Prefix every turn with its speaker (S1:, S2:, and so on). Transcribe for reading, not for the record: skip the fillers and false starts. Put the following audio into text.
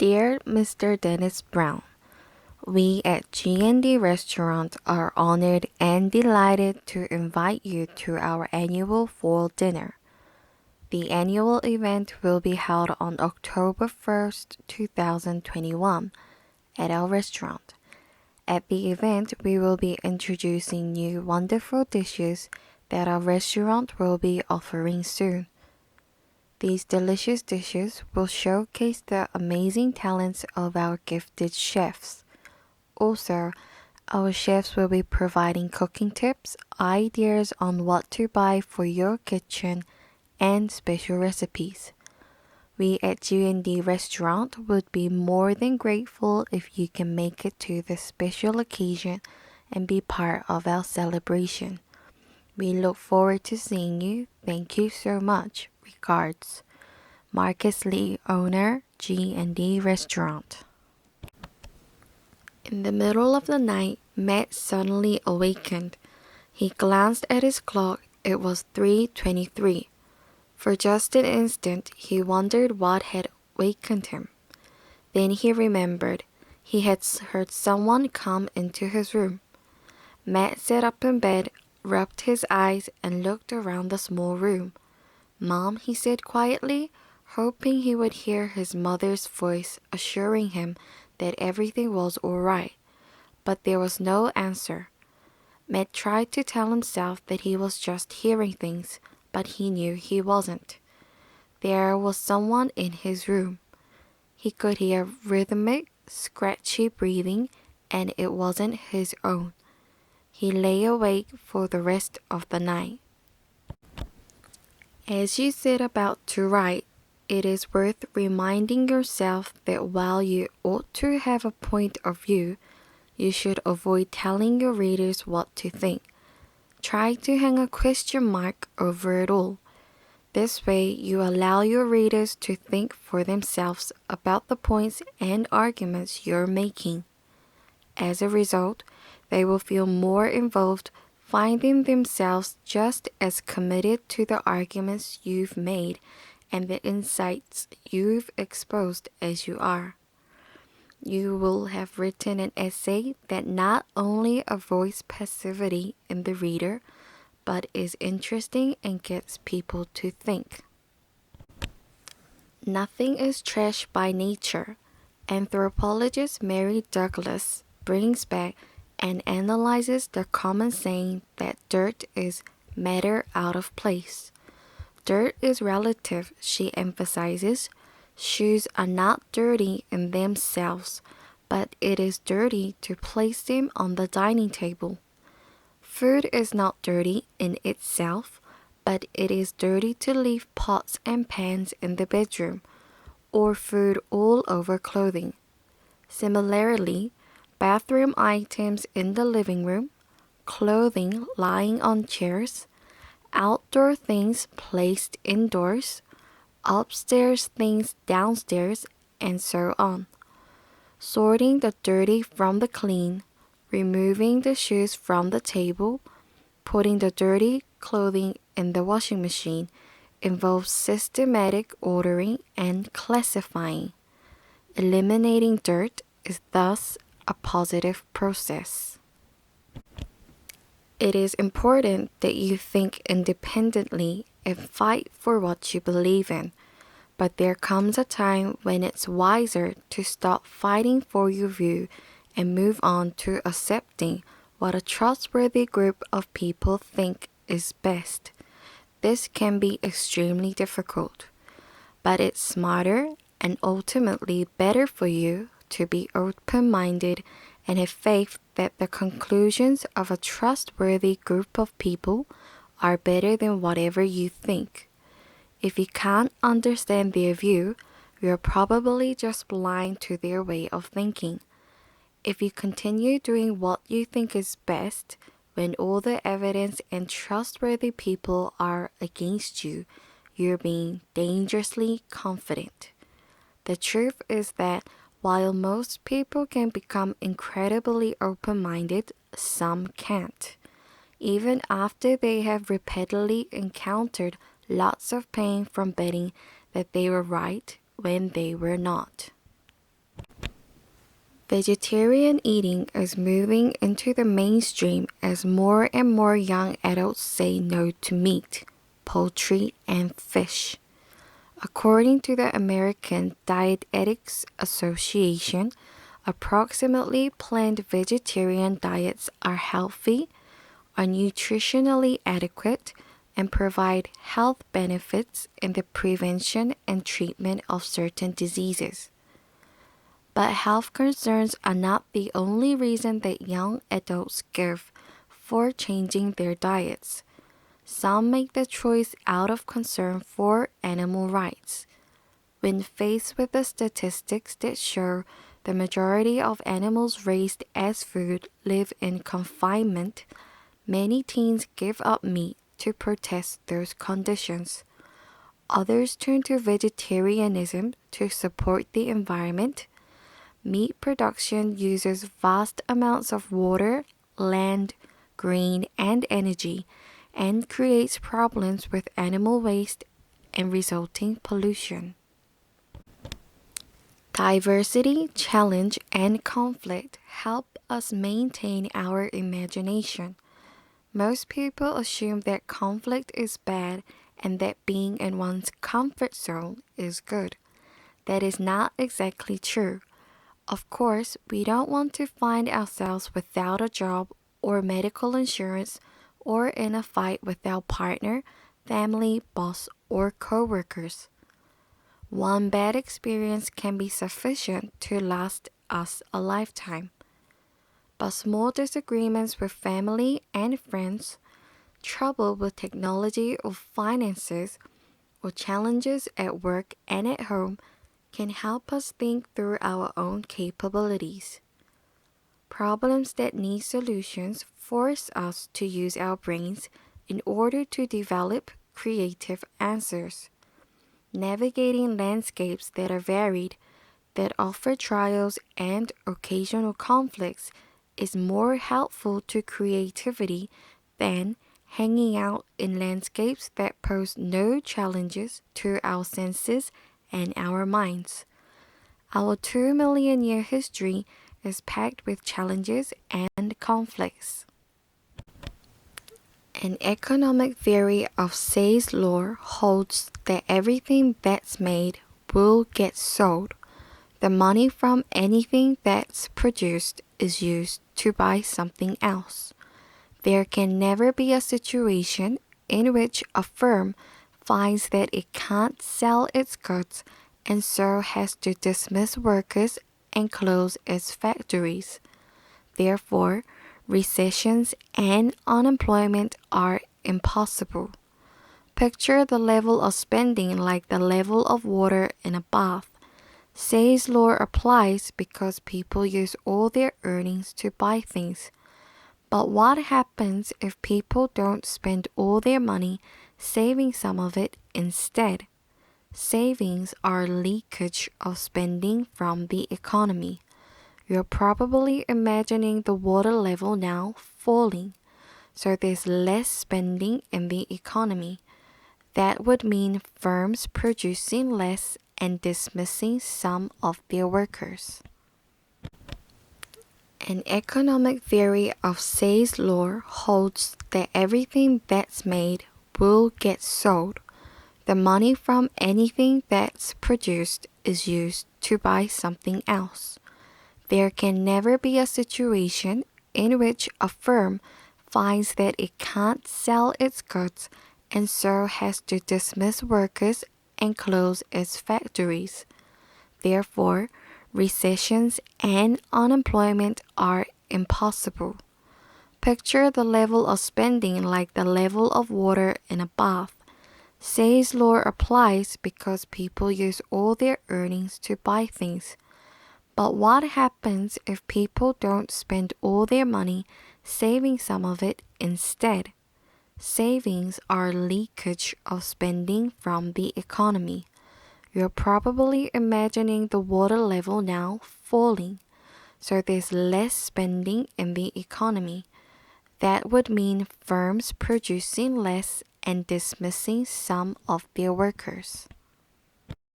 S1: Dear Mr. Dennis Brown, we at G&D Restaurant are honored and delighted to invite you to our annual fall dinner. The annual event will be held on October 1st, 2021 at our restaurant. At the event, we will be introducing new wonderful dishes that our restaurant will be offering soon. These delicious dishes will showcase the amazing talents of our gifted chefs. Also, our chefs will be providing cooking tips, ideas on what to buy for your kitchen, and special recipes. We at G&D Restaurant would be more than grateful if you can make it to this special occasion and be part of our celebration. We look forward to seeing you. Thank you so much. Regards, Marcus Lee, owner, G&D Restaurant. In the middle of the night, Matt suddenly awakened. He glanced at his clock. It was 3:23. For just an instant, he wondered what had wakened him. Then he remembered he had heard someone come into his room. Matt sat up in bed, rubbed his eyes, and looked around the small room. "Mom," he said quietly, hoping he would hear his mother's voice assuring him that everything was all right. But there was no answer. Matt tried to tell himself that he was just hearing things, but he knew he wasn't. There was someone in his room. He could hear rhythmic, scratchy breathing, and it wasn't his own. He lay awake for the rest of the night. As you set about to write, it is worth reminding yourself that while you ought to have a point of view, you should avoid telling your readers what to think. Try to hang a question mark over it all. This way, you allow your readers to think for themselves about the points and arguments you're making. As a result, they will feel more involved, finding themselves just as committed to the arguments you've made and the insights you've exposed as you are. You will have written an essay that not only avoids passivity in the reader, but is interesting and gets people to think. Nothing is trash by nature. Anthropologist Mary Douglas brings back and analyzes the common saying that dirt is matter out of place. Dirt is relative, she emphasizes. Shoes are not dirty in themselves, but it is dirty to place them on the dining table. Food is not dirty in itself, but it is dirty to leave pots and pans in the bedroom, or food all over clothing. Similarly, bathroom items in the living room, clothing lying on chairs, outdoor things placed indoors, upstairs things downstairs, and so on. Sorting the dirty from the clean, removing the shoes from the table, putting the dirty clothing in the washing machine involves systematic ordering and classifying. Eliminating dirt is thus a positive process. It is important that you think independently and fight for what you believe in, but there comes a time when it's wiser to stop fighting for your view and move on to accepting what a trustworthy group of people think is best. This can be extremely difficult, but it's smarter and ultimately better for you to be open-minded and have faith that the conclusions of a trustworthy group of people are better than whatever you think. If you can't understand their view, you're probably just blind to their way of thinking. If you continue doing what you think is best when all the evidence and trustworthy people are against you, you're being dangerously confident. The truth is that while most people can become incredibly open-minded, some can't, even after they have repeatedly encountered lots of pain from betting that they were right when they were not. Vegetarian eating is moving into the mainstream as more and more young adults say no to meat, poultry, and fish. According to the American Dietetics Association, approximately plant vegetarian diets are healthy, are nutritionally adequate, and provide health benefits in the prevention and treatment of certain diseases. But health concerns are not the only reason that young adults give for changing their diets. Some make the choice out of concern for animal rights. When faced with the statistics that show the majority of animals raised as food live in confinement, many teens give up meat to protest those conditions. Others turn to vegetarianism to support the environment. Meat production uses vast amounts of water, land, grain, and energy, and creates problems with animal waste and resulting pollution. Diversity, challenge, and conflict help us maintain our imagination. Most people assume that conflict is bad and that being in one's comfort zone is good. That is not exactly true. Of course, we don't want to find ourselves without a job or medical insurance or in a fight with our partner, family, boss, or coworkers. One bad experience can be sufficient to last us a lifetime. But small disagreements with family and friends, trouble with technology or finances, or challenges at work and at home can help us think through our own capabilities. Problems that need solutions force us to use our brains in order to develop creative answers. Navigating landscapes that are varied, that offer trials and occasional conflicts, is more helpful to creativity than hanging out in landscapes that pose no challenges to our senses and our minds. Our 2 million-year history is packed with challenges and conflicts. An economic theory of Say's law holds that everything that's made will get sold. The money from anything that's produced is used to buy something else. There can never be a situation in which a firm finds that it can't sell its goods and so has to dismiss workers and close its factories. Therefore, recessions and unemployment are impossible. Picture the level of spending like the level of water in a bath. Say's law applies because people use all their earnings to buy things. But what happens if people don't spend all their money, saving some of it instead? Savings are leakage of spending from the economy. You're probably imagining the water level now falling, so there's less spending in the economy. That would mean firms producing less and dismissing some of their workers. An economic theory of Say's law holds that everything that's made will get sold. The money from anything that's produced is used to buy something else. There can never be a situation in which a firm finds that it can't sell its goods and so has to dismiss workers and close its factories. Therefore, recessions and unemployment are impossible. Picture the level of spending like the level of water in a bath. Say's law applies because people use all their earnings to buy things. But what happens if people don't spend all their money, saving some of it instead? Savings are leakage of spending from the economy. You're probably imagining the water level now falling, so there's less spending in the economy. That would mean firms producing less and dismissing some of their workers.